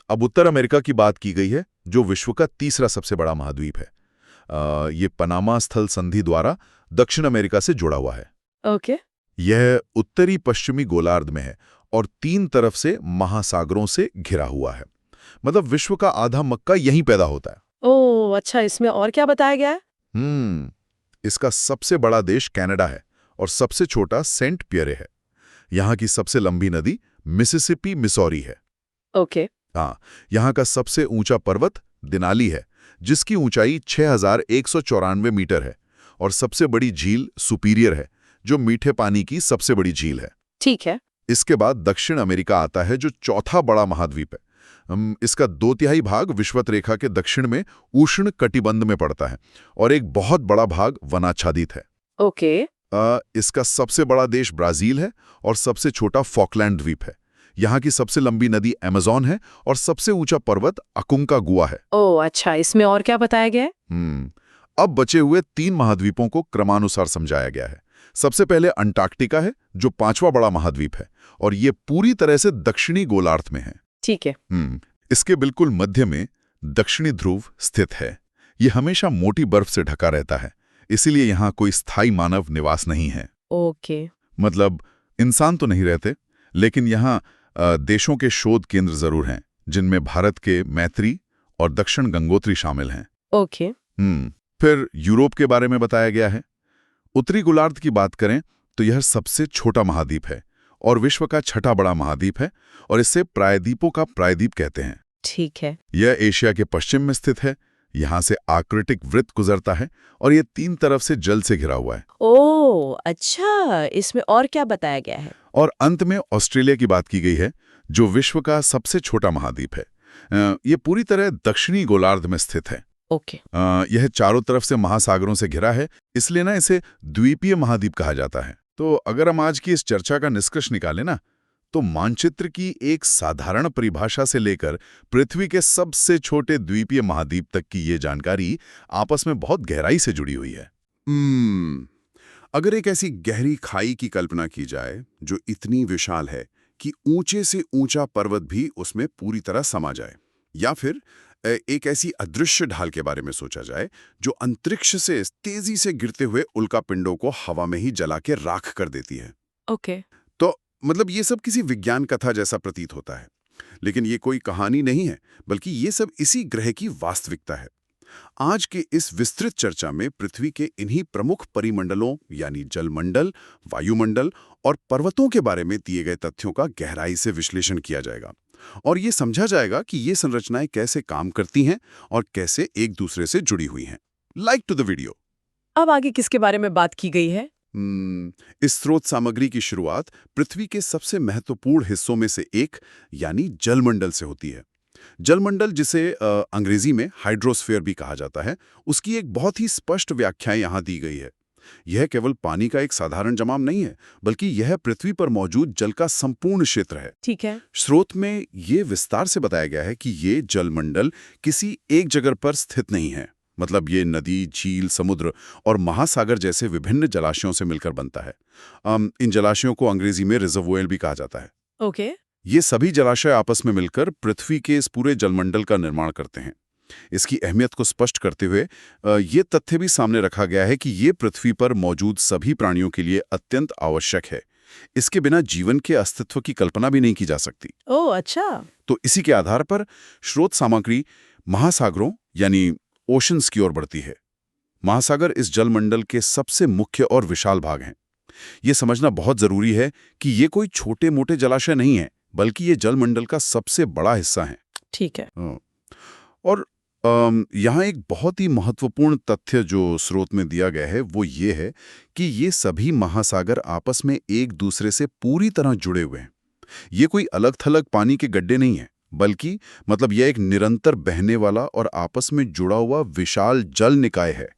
अब उत्तर अमेरिका की बात की गई है, जो विश्व का तीसरा सबसे बड़ा महाद्वीप है। ये पनामा स्थल संधि द्वारा दक्षिण अमेरिका से जुड़ा हुआ है। ओके। यह उत्तरी पश्चिमी गोलार्ध में है और 3 तरफ से महासागरों से घिरा हुआ है। मतलब विश्व का आधा मक्का यहीं पैदा होता है। ओह अच्छा, इसमें और क्या बताया गया है? इसका सबसे बड़ा देश कनाडा है और सबसे छोटा सेंट पियरे है। यहाँ की सबसे लंबी नदी मिसिसिपी मिसौरी है। ओके। हाँ, यहाँ का सबसे ऊंचा पर्वत दिनाली है, जिसकी ऊंचाई 6,194 मीटर है, और सबसे बड़ी झील सुपीरियर है, जो मीठे पानी की सबसे बड़ी झील है। ठीक है। इसके बाद दक्षिण अमेरिका आता है, जो चौथा बड़ा महाद्वीप है। इसका 2/3 भाग विषुवत रेखा के दक्षिण में उष्ण कटिबंध में पड़ता है और एक बहुत बड़ा भाग वनाच्छादित है। ओके। इसका सबसे बड़ा देश ब्राजील है और सबसे छोटा फॉकलैंड द्वीप है। यहाँ की सबसे लंबी नदी अमेज़न है और सबसे ऊंचा पर्वत अकुंकागुआ है। ओह अच्छा, इसमें और क्या बताया गया है? अब बचे हुए 3 महाद्वीपों को क्रमानुसार समझाया गया है। सबसे पहले अंटार्कटिका है, जो 5वां बड़ा महाद्वीप है, और ये पूरी तरह से दक्षिणी गोलार्ध में है। ठीक है। इसके बिल्कुल मध्य में दक्षिणी ध्रुव स्थित है। ये हमेशा मोटी बर्फ से ढका रहता है, इसीलिए यहाँ कोई स्थायी मानव निवास नहीं है। ओके। मतलब इंसान तो नहीं रहते, लेकिन यहाँ देशों के शोध केंद्र जरूर हैं, जिनमें भारत के मैत्री और दक्षिण गंगोत्री शामिल हैं। ओके। फिर यूरोप के बारे में बताया गया है। उत्तरी गोलार्ध की बात करें तो यह सबसे छोटा महाद्वीप है और विश्व का 6ठा बड़ा महाद्वीप है, और इसे प्रायद्वीपों का प्रायद्वीप कहते हैं। ठीक है। यह एशिया के पश्चिम में स्थित है। यहाँ से आर्कटिक वृत्त गुजरता है और ये 3 तरफ से जल से घिरा हुआ है। ओह अच्छा, इसमें और क्या बताया गया है? और अंत में ऑस्ट्रेलिया की बात की गई है, जो विश्व का सबसे छोटा महाद्वीप है। ये पूरी तरह दक्षिणी गोलार्ध में स्थित है। ओके। यह चारों तरफ से महासागरों से घिरा है, इसलिए ना इसे द्वीपीय महाद्वीप कहा जाता है। तो अगर हम आज की इस चर्चा का निष्कर्ष निकालें ना, तो मानचित्र की एक साधारण परिभाषा से लेकर पृथ्वी के सबसे छोटे द्वीपीय महाद्वीप तक की ये जानकारी आपस में बहुत गहराई से जुड़ी हुई है। अगर एक ऐसी गहरी खाई की कल्पना की जाए जो इतनी विशाल है कि ऊंचे से ऊंचा पर्वत भी उसमें पूरी तरह समा जाए, या फिर एक ऐसी अदृश्य ढाल के बारे में सोचा जाए जो अंतरिक्ष से तेजी से गिरते हुए उल्कापिंडों को हवा में ही जला के राख कर देती है। ओके। तो मतलब ये सब किसी विज्ञान कथा जैसा प्रतीत होता है, लेकिन ये कोई कहानी नहीं है, बल्कि ये सब इसी ग्रह की वास्तविकता है। आज के इस विस्तृत चर्चा में पृथ्वी के इन्हीं प्रमुख परिमंडलों यानी जलमंडल, वायुमंडल और पर्वतों के बारे में दिए गए तथ्यों का गहराई से विश्लेषण किया जाएगा, और ये समझा जाएगा कि ये संरचनाएं कैसे काम करती हैं और कैसे एक दूसरे से जुड़ी हुई हैं। Like to the video. अब आगे किसके बारे में बात की गई है? इस स्रोत सामग्री की शुरुआत पृथ्वी के सबसे महत्वपूर्ण हिस्सों में से एक यानी जलमंडल से होती है। जलमंडल, जिसे अंग्रेजी में हाइड्रोस्फीयर भी कहा जाता है, उसकी एक बहुत ही स्पष्ट व्याख्या यहाँ दी गई है। यह केवल पानी का एक साधारण जमाव नहीं है, बल्कि यह पृथ्वी पर मौजूद जल का संपूर्ण क्षेत्र है। ठीक है। स्रोत में ये विस्तार से बताया गया है कि ये जलमंडल किसी एक जगह पर स्थित नहीं है। मतलब ये नदी, झील, समुद्र और महासागर जैसे विभिन्न जलाशयों से मिलकर बनता है। इन जलाशयों को अंग्रेजी में रिजर्वोयर भी कहा जाता है। ओके। ये सभी जलाशय आपस में मिलकर पृथ्वी के इस पूरे जलमंडल का निर्माण करते हैं। इसकी अहमियत को स्पष्ट करते हुए ये तथ्य भी सामने रखा गया है कि ये पृथ्वी पर मौजूद सभी प्राणियों के लिए अत्यंत आवश्यक है। इसके बिना जीवन के अस्तित्व की कल्पना भी नहीं की जा सकती। ओह अच्छा। तो इसी के आधार पर स्रोत सामग्री महासागरों यानी ओशंस की ओर बढ़ती है। महासागर इस जलमंडल के सबसे मुख्य और विशाल भाग हैं। ये समझना बहुत जरूरी है कि ये कोई छोटे मोटे जलाशय नहीं है, बल्कि ये जलमंडल का सबसे बड़ा हिस्सा है। ठीक है। और यहाँ एक बहुत ही महत्वपूर्ण तथ्य जो स्रोत में दिया गया है वो ये है कि ये सभी महासागर आपस में एक दूसरे से पूरी तरह जुड़े हुए हैं। ये कोई अलग थलग पानी के गड्ढे नहीं है, बल्कि मतलब यह एक निरंतर बहने वाला और आपस में जुड़ा हुआ विशाल जल निकाय है।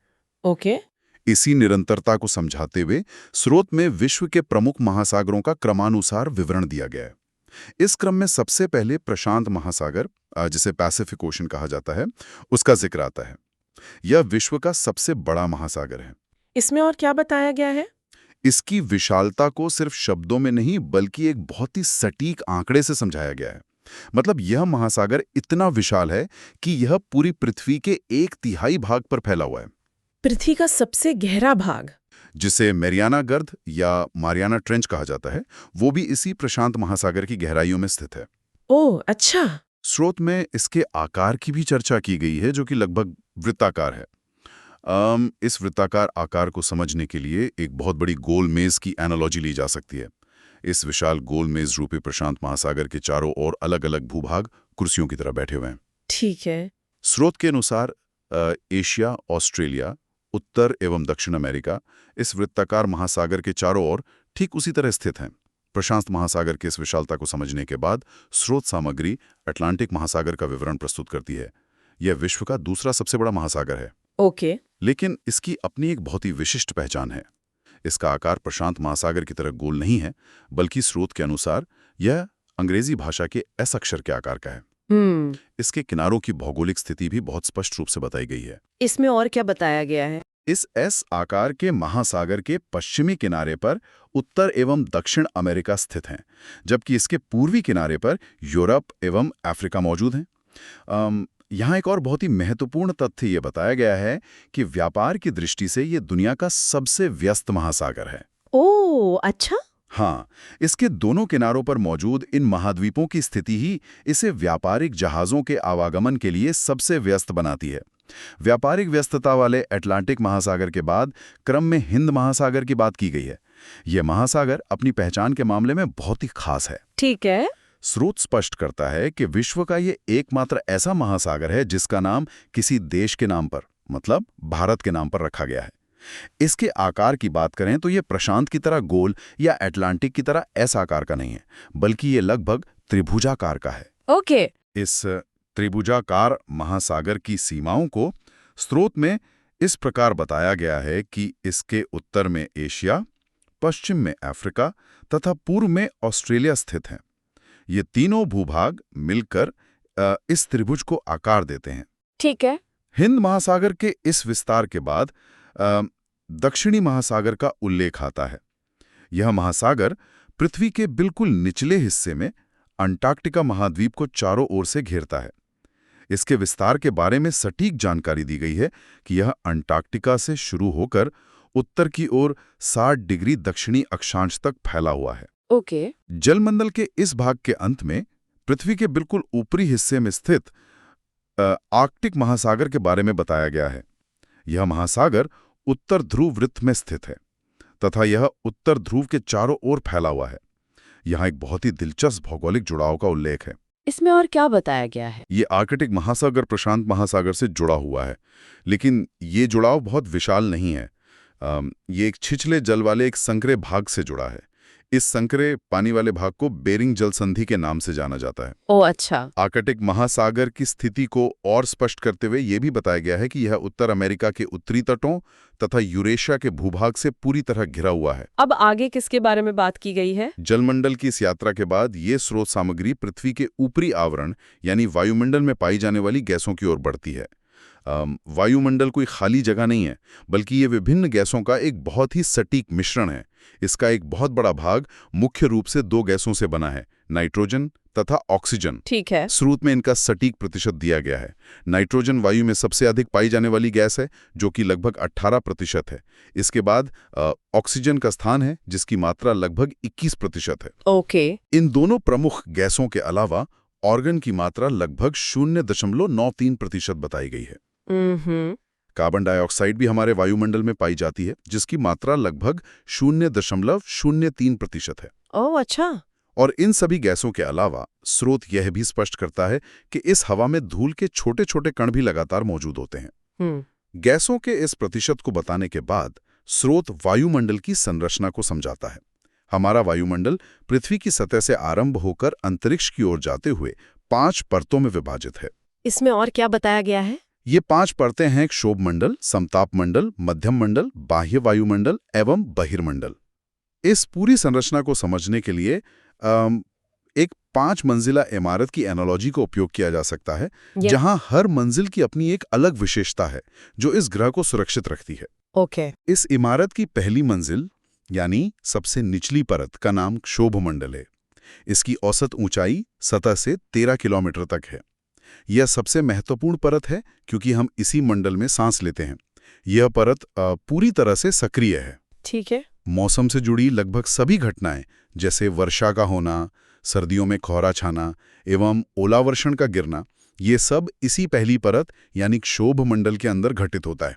ओके। इसी निरंतरता को समझाते हुए स्रोत में विश्व के प्रमुख महासागरों का क्रमानुसार विवरण दिया गया है। इस क्रम में सबसे पहले प्रशांत महासागर, जिसे पैसिफिक ओशन कहा जाता है, उसका जिक्र आता है। यह विश्व का सबसे बड़ा महासागर है। इसमें और क्या बताया गया है? इसकी विशालता को सिर्फ शब्दों में नहीं, बल्कि एक बहुत ही सटीक आंकड़े से समझाया गया है। मतलब यह महासागर इतना विशाल है कि यह पूरी पृथ्वी के 1/3 भाग पर फैला हुआ है। पृथ्वी का सबसे गहरा भाग, जिसे मैरियाना गर्त या मारियाना ट्रेंच कहा जाता है, वो भी इसी प्रशांत महासागर की गहराइयों में स्थित है। ओह अच्छा। स्रोत में इसके आकार की भी चर्चा की गई है, जो कि लगभग वृत्ताकार है। इस वृत्ताकार आकार को समझने के लिए एक बहुत बड़ी गोल मेज की एनालॉजी ली जा सकती है। इस विशाल गोल मेज रूपी प्रशांत महासागर के चारों ओर अलग अलग भूभाग कुर्सियों की तरह बैठे हुए हैं। ठीक है। स्रोत के अनुसार एशिया, ऑस्ट्रेलिया, उत्तर एवं दक्षिण अमेरिका इस वृत्ताकार महासागर के चारों ओर ठीक उसी तरह स्थित हैं। प्रशांत महासागर की इस विशालता को समझने के बाद स्रोत सामग्री अटलांटिक महासागर का विवरण प्रस्तुत करती है। यह विश्व का दूसरा सबसे बड़ा महासागर है। ओके। लेकिन इसकी अपनी एक बहुत ही विशिष्ट पहचान है। इसका आकार प्रशांत महासागर की तरह गोल नहीं है, बल्कि स्रोत के अनुसार यह अंग्रेजी भाषा के एस अक्षर के आकार का है। इसके किनारों की भौगोलिक स्थिति भी बहुत स्पष्ट रूप से बताई गई है। इसमें और क्या बताया गया है? इस एस आकार के महासागर के पश्चिमी किनारे पर उत्तर एवं दक्षिण अमेरिका स्थित हैं, जबकि इसके पूर्वी किनारे पर यूरोप एवं अफ्रीका मौजूद हैं। यहाँ एक और बहुत ही महत्वपूर्ण तथ्य ये बताया गया है कि व्यापार की दृष्टि से ये दुनिया का सबसे व्यस्त महासागर है। ओह, अच्छा। हाँ, इसके दोनों किनारों पर मौजूद इन महाद्वीपों की स्थिति ही इसे व्यापारिक जहाज़ों के आवागमन के लिए सबसे व्यस्त बनाती है। व्यापारिक व्यस्तता वाले अटलांटिक महासागर के बाद क्रम में हिंद महासागर की बात की गई है। यह महासागर अपनी पहचान के मामले में बहुत ही खास है। ठीक है। स्रोत स्पष्ट करता है कि विश्व का ये एकमात्र ऐसा महासागर है जिसका नाम किसी देश के नाम पर, मतलब भारत के नाम पर रखा गया है। इसके आकार की बात करें तो ये प्रशांत की तरह गोल या अटलांटिक की तरह ऐसा आकार का नहीं है, बल्कि ये लगभग त्रिभुजाकार का है। ओके। इस त्रिभुजाकार महासागर की सीमाओं को स्रोत में इस प्रकार बताया गया है कि इसके उत्तर में एशिया, पश्चिम में अफ्रीका तथा पूर्व में ऑस्ट्रेलिया स्थित हैं। ये तीनों भूभाग मिलकर इस त्रिभुज को आकार देते हैं। ठीक है। हिंद महासागर के इस विस्तार के बाद दक्षिणी महासागर का उल्लेख आता है। यह महासागर पृथ्वी के बिल्कुल निचले हिस्से में अंटार्कटिका महाद्वीप को चारों ओर से घेरता है। इसके विस्तार के बारे में सटीक जानकारी दी गई है कि यह अंटार्कटिका से शुरू होकर उत्तर की ओर 60 डिग्री दक्षिणी अक्षांश तक फैला हुआ है। ओके। जलमंडल के इस भाग के अंत में पृथ्वी के बिल्कुल ऊपरी हिस्से में स्थित आर्कटिक महासागर के बारे में बताया गया है। यह महासागर उत्तर ध्रुव वृत्त में स्थित है तथा यह उत्तर ध्रुव के चारों ओर फैला हुआ है। यहाँ एक बहुत ही दिलचस्प भौगोलिक जुड़ाव का उल्लेख है। इसमें और क्या बताया गया है? ये आर्कटिक महासागर प्रशांत महासागर से जुड़ा हुआ है, लेकिन ये जुड़ाव बहुत विशाल नहीं है। ये एक छिछले जल वाले एक संकरे भाग से जुड़ा है। इस संकरे पानी वाले भाग को बेरिंग जल संधि के नाम से जाना जाता है। ओह, अच्छा। आर्कटिक महासागर की स्थिति को और स्पष्ट करते हुए यह भी बताया गया है कि यह उत्तर अमेरिका के उत्तरी तटों तथा यूरेशिया के भूभाग से पूरी तरह घिरा हुआ है। अब आगे किसके बारे में बात की गई है? जलमंडल की इस यात्रा के बाद ये स्रोत सामग्री पृथ्वी के ऊपरी आवरण यानी वायुमंडल में पाई जाने वाली गैसों की ओर बढ़ती है। वायुमंडल कोई खाली जगह नहीं है, बल्कि ये विभिन्न गैसों का एक बहुत ही सटीक मिश्रण है। इसका एक बहुत बड़ा भाग मुख्य रूप से 2 गैसों से बना है, नाइट्रोजन तथा ऑक्सीजन। ठीक है। स्रोत में इनका सटीक प्रतिशत दिया गया है। नाइट्रोजन वायु में सबसे अधिक पाई जाने वाली गैस है, जो कि लगभग 18% है। इसके बाद ऑक्सीजन का स्थान है, जिसकी मात्रा लगभग 21% है। ओके। इन दोनों प्रमुख गैसों के अलावा ऑर्गन की मात्रा लगभग 0.93% बताई गई है। कार्बन डाइऑक्साइड भी हमारे वायुमंडल में पाई जाती है, जिसकी मात्रा लगभग 0.03% है। ओह, अच्छा। और इन सभी गैसों के अलावा स्रोत यह भी स्पष्ट करता है कि इस हवा में धूल के छोटे छोटे कण भी लगातार मौजूद होते हैं। गैसों के इस प्रतिशत को बताने के बाद स्रोत वायुमंडल की संरचना को समझाता है। हमारा वायुमंडल पृथ्वी की सतह से आरंभ होकर अंतरिक्ष की ओर जाते हुए 5 परतों में विभाजित है। इसमें और क्या बताया गया है? ये 5 परतें हैं: क्षोभमंडल, समतापमंडल, मध्यम मंडल, बाह्य वायुमंडल एवं बहिर्मंडल। इस पूरी संरचना को समझने के लिए एक 5 मंजिला इमारत की एनालॉजी का उपयोग किया जा सकता है, जहां हर मंजिल की अपनी एक अलग विशेषता है जो इस ग्रह को सुरक्षित रखती है। ओके। इस इमारत की पहली मंजिल यानी सबसे निचली परत का नाम क्षोभमंडल है। इसकी औसत ऊंचाई सतह से 13 किलोमीटर तक है। यह सबसे महत्वपूर्ण परत है क्योंकि हम इसी मंडल में सांस लेते हैं। यह परत पूरी तरह से सक्रिय है। ठीक है। मौसम से जुड़ी लगभग सभी घटनाएं, जैसे वर्षा का होना, सर्दियों में कोहरा छाना एवं ओलावर्षण का गिरना, ये सब इसी पहली परत यानी क्षोभमंडल के अंदर घटित होता है।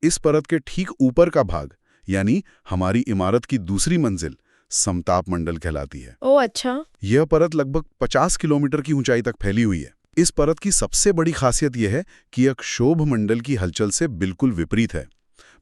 इस परत के ठीक ऊपर का भाग यानी हमारी इमारत की दूसरी मंजिल समताप मंडल कहलाती है। ओह, अच्छा। यह परत लगभग 50 किलोमीटर की ऊंचाई तक फैली हुई है। इस परत की सबसे बड़ी खासियत यह है कि यह क्षोभमंडल की हलचल से बिल्कुल विपरीत है।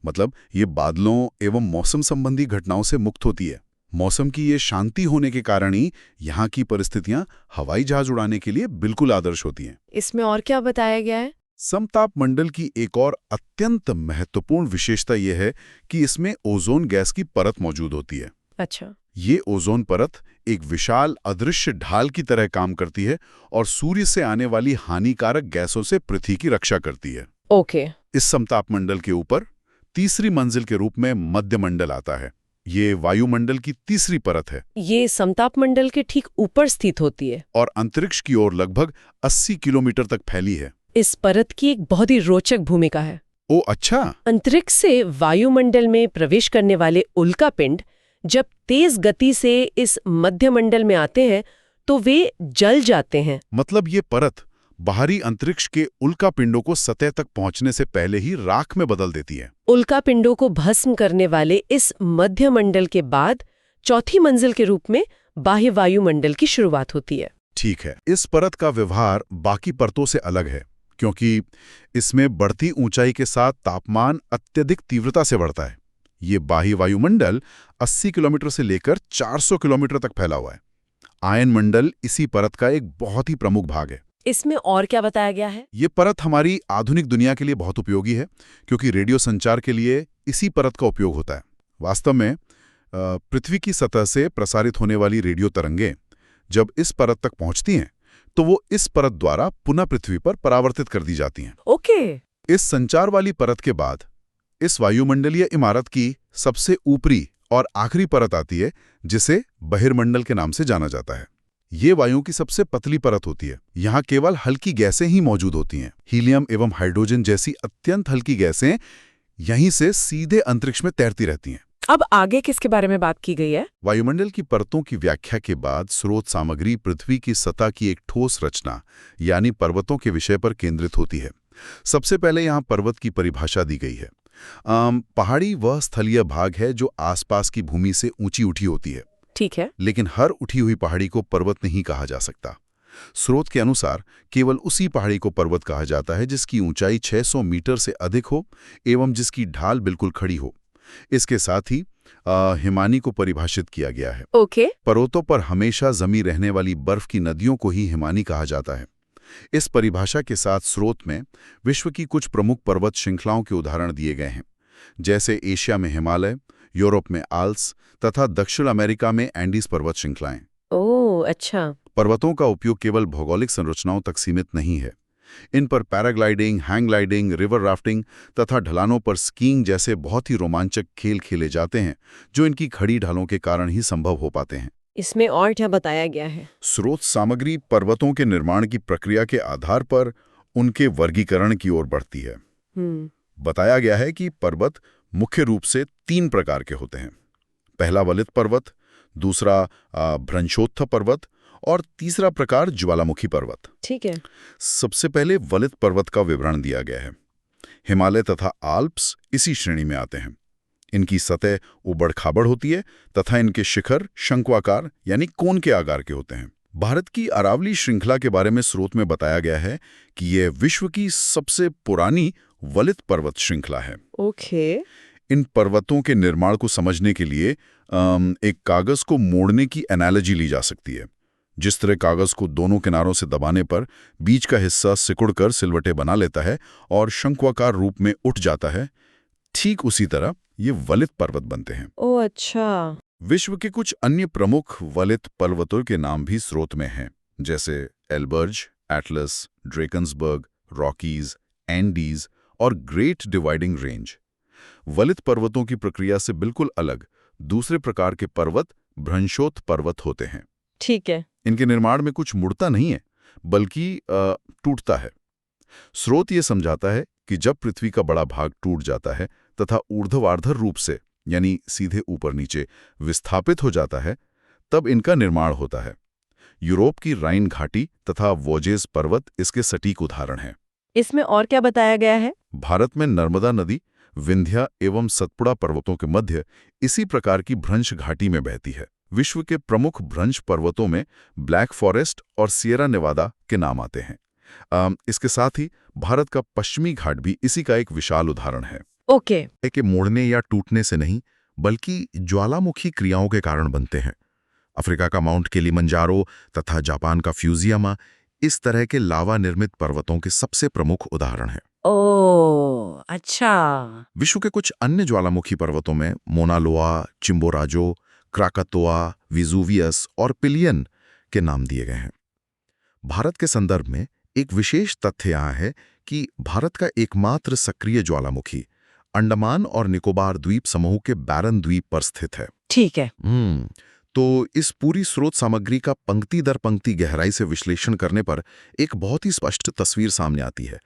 मतलब ये बादलों एवं मौसम संबंधी घटनाओं से मुक्त होती है। मौसम की ये शांति होने के कारण ही यहाँ की परिस्थितियां हवाई जहाज उड़ाने के लिए बिल्कुल आदर्श होती हैं। इसमें और क्या बताया गया है? समताप मंडल की एक और अत्यंत महत्वपूर्ण विशेषता यह है कि इसमें ओजोन गैस की परत मौजूद होती है। अच्छा। ये ओजोन परत एक विशाल अदृश्य ढाल की तरह काम करती है और सूर्य से आने वाली हानिकारक गैसों से पृथ्वी की रक्षा करती है। ओके। इस समतापमंडल के ऊपर तीसरी मंजिल के रूप में मध्यमंडल आता है। ये वायुमंडल की तीसरी परत है ये समताप मंडल के ठीक ऊपर स्थित होती है। और अंतरिक्ष की ओर लगभग 80 किलोमीटर तक फैली है। इस परत की एक बहुत ही रोचक भूमिका है। ओ अच्छा। अंतरिक्ष से वायुमंडल में प्रवेश करने वाले उल्कापिंड जब तेज गति से इस मध्यमंडल में आते हैं तो वे जल जाते हैं। मतलब ये परत बाहरी अंतरिक्ष के उल्कापिंडों को सतह तक पहुंचने से पहले ही राख में बदल देती है। उल्कापिंडों को भस्म करने वाले इस मध्यमंडल के बाद चौथी मंजिल के रूप में बाह्य वायुमंडल की शुरुआत होती है। ठीक है, इस परत का व्यवहार बाकी परतों से अलग है क्योंकि इसमें बढ़ती ऊंचाई के साथ तापमान अत्यधिक तीव्रता से बढ़ता है। ये बाह्य वायुमंडल 80 किलोमीटर से लेकर 400 किलोमीटर तक फैला हुआ है। आयन मंडल इसी परत का एक बहुत ही प्रमुख भाग है। इसमें और क्या बताया गया है? ये परत हमारी आधुनिक दुनिया के लिए बहुत उपयोगी है क्योंकि रेडियो संचार के लिए इसी परत का उपयोग होता है। वास्तव में पृथ्वी की सतह से प्रसारित होने वाली रेडियो तरंगें जब इस परत तक पहुंचती हैं तो वो इस परत द्वारा पुनः पृथ्वी पर परावर्तित कर दी जाती हैं। ओके। इस संचार वाली परत के बाद इस वायुमंडलीय इमारत की सबसे ऊपरी और आखिरी परत आती है जिसे बहिर्मंडल के नाम से जाना जाता है। ये वायु की सबसे पतली परत होती है। यहाँ केवल हल्की गैसें ही मौजूद होती हैं। हीलियम एवं हाइड्रोजन जैसी अत्यंत हल्की गैसें यहीं से सीधे अंतरिक्ष में तैरती रहती हैं। अब आगे किसके बारे में बात की गई है? वायुमंडल की परतों की व्याख्या के बाद स्रोत सामग्री पृथ्वी की सतह की एक ठोस रचना यानी पर्वतों के विषय पर केंद्रित होती है। सबसे पहले यहाँ पर्वत की परिभाषा दी गई है। पहाड़ी वह स्थलीय भाग है जो आसपास की भूमि से ऊंची उठी होती है। ठीक है। लेकिन हर उठी हुई पहाड़ी को पर्वत नहीं कहा जा सकता। स्रोत के अनुसार केवल उसी पहाड़ी को पर्वत कहा जाता है जिसकी ऊंचाई 600 मीटर से अधिक हो एवं जिसकी ढाल बिल्कुल खड़ी हो। इसके साथ ही हिमानी को परिभाषित किया गया है। ओके। पर्वतों पर हमेशा जमी रहने वाली बर्फ की नदियों को ही हिमानी कहा जाता है। इस परिभाषा के साथ स्रोत में विश्व की कुछ प्रमुख पर्वत श्रृंखलाओं के उदाहरण दिए गए हैं, जैसे एशिया में हिमालय, यूरोप में आल्प्स तथा दक्षिण अमेरिका में एंडीज पर्वत श्रृंखलाएं। ओह अच्छा। पर्वतों का उपयोग केवल भौगोलिक संरचनाओं तक सीमित नहीं है। इन पर paragliding, hang gliding, river rafting तथा ढलानों पर स्कीइंग जैसे बहुत ही रोमांचक खेल खेले जाते हैं जो इनकी खड़ी ढालों के कारण ही संभव हो पाते हैं। इसमें और क्या बताया गया है? स्रोत सामग्री पर्वतों के निर्माण की प्रक्रिया के आधार पर उनके वर्गीकरण की ओर बढ़ती है। बताया गया है कि पर्वत मुख्य रूप से 3 प्रकार के होते हैं। पहला वलित पर्वत, दूसरा भ्रंशोत्थ पर्वत और तीसरा प्रकार ज्वालामुखी पर्वत। ठीक है। सबसे पहले वलित पर्वत का विवरण दिया गया है। हिमालय तथा आल्प्स इसी श्रेणी में आते हैं। इनकी सतह उबड़-खाबड़ होती है तथा इनके शिखर शंक्वाकार यानी कोन के आकार के होते हैं। भारत की अरावली श्रृंखला के बारे में स्रोत में बताया गया है कि यह विश्व की सबसे पुरानी वलित पर्वत श्रृंखला है। ओके। इन पर्वतों के निर्माण को समझने के लिए एक कागज को मोड़ने की एनालॉजी ली जा सकती है। जिस तरह कागज को दोनों किनारों से दबाने पर बीच का हिस्सा सिकुड़कर सिलवटें बना लेता है और शंक्वाकार रूप में उठ जाता है, ठीक उसी तरह ये वलित पर्वत बनते हैं। ओह अच्छा। विश्व के कुछ अन्य प्रमुख वलित पर्वतों के नाम भी स्रोत में हैं, जैसे एल्बर्ज, एटलस, ड्रेकन्सबर्ग, रॉकीज, एंडीज और ग्रेट डिवाइडिंग रेंज। वलित पर्वतों की प्रक्रिया से बिल्कुल अलग दूसरे प्रकार के पर्वत भ्रंशोत्थ पर्वत होते हैं। ठीक है। इनके निर्माण में कुछ मुड़ता नहीं है, बल्कि टूटता है। स्रोत ये समझाता है कि जब पृथ्वी का बड़ा भाग टूट जाता है तथा ऊर्ध्वाधर रूप से यानी सीधे ऊपर नीचे विस्थापित हो जाता है, तब इनका निर्माण होता है। यूरोप की राइन घाटी तथा वोजेस पर्वत इसके सटीक उदाहरण हैं। इसमें और क्या बताया गया है? भारत में नर्मदा नदी विंध्या एवं सतपुड़ा पर्वतों के मध्य इसी प्रकार की भ्रंश घाटी में बहती है। विश्व के प्रमुख भ्रंश पर्वतों में ब्लैक फॉरेस्ट और सियरा नेवादा के नाम आते हैं। इसके साथ ही भारत का पश्चिमी घाट भी इसी का एक विशाल उदाहरण है। ओके। के मोड़ने या टूटने से नहीं, बल्कि ज्वालामुखी क्रियाओं के कारण बनते हैं। अफ्रीका का माउंट किलिमंजारो तथा जापान का फ्यूजियामा इस तरह के लावा निर्मित पर्वतों के सबसे प्रमुख उदाहरण हैं। ओह अच्छा। विश्व के कुछ अन्य ज्वालामुखी पर्वतों में मोना लोआ, चिम्बोराजो, क्राकातोआ, विजुवियस और पिलियन के नाम दिए गए हैं। भारत के संदर्भ में एक विशेष तथ्य यहाँ है कि भारत का एकमात्र सक्रिय ज्वालामुखी अंडमान और निकोबार द्वीप समूह के बैरन द्वीप पर स्थित है। ठीक है। तो इस पूरी स्रोत सामग्री का पंक्ति दर पंक्ति गहराई से विश्लेषण करने पर एक बहुत ही स्पष्ट तस्वीर सामने आती है।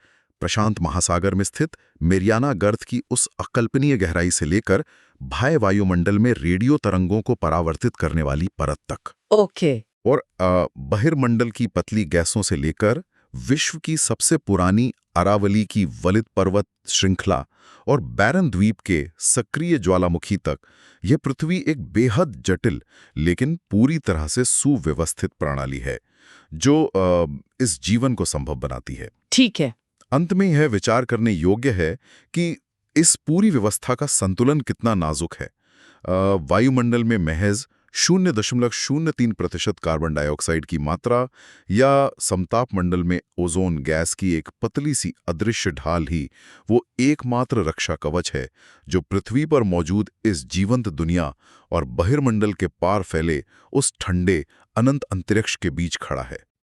प्रशांत महासागर में स्थित मेरियाना गर्त की उस अकल्पनीय गहराई से लेकर बाह्य वायुमंडल में रेडियो तरंगों को परावर्तित करने वाली परत तक, ओके। और बहिर्मंडल की पतली गैसों से लेकर विश्व की सबसे पुरानी अरावली की वलित पर्वत श्रृंखला और बैरन द्वीप के सक्रिय ज्वालामुखी तक, यह पृथ्वी एक बेहद जटिल लेकिन पूरी तरह से सुव्यवस्थित प्रणाली है जो इस जीवन को संभव बनाती है। ठीक है। अंत में यह विचार करने योग्य है कि इस पूरी व्यवस्था का संतुलन कितना नाजुक है। वायुमंडल में महज 0.03% कार्बन डाइऑक्साइड की मात्रा या समताप मंडल में ओजोन गैस की एक पतली सी अदृश्य ढाल ही वो एकमात्र रक्षा कवच है जो पृथ्वी पर मौजूद इस जीवंत दुनिया और बहिर्मंडल के पार फैले उस ठंडे अनंत अंतरिक्ष के बीच खड़ा है।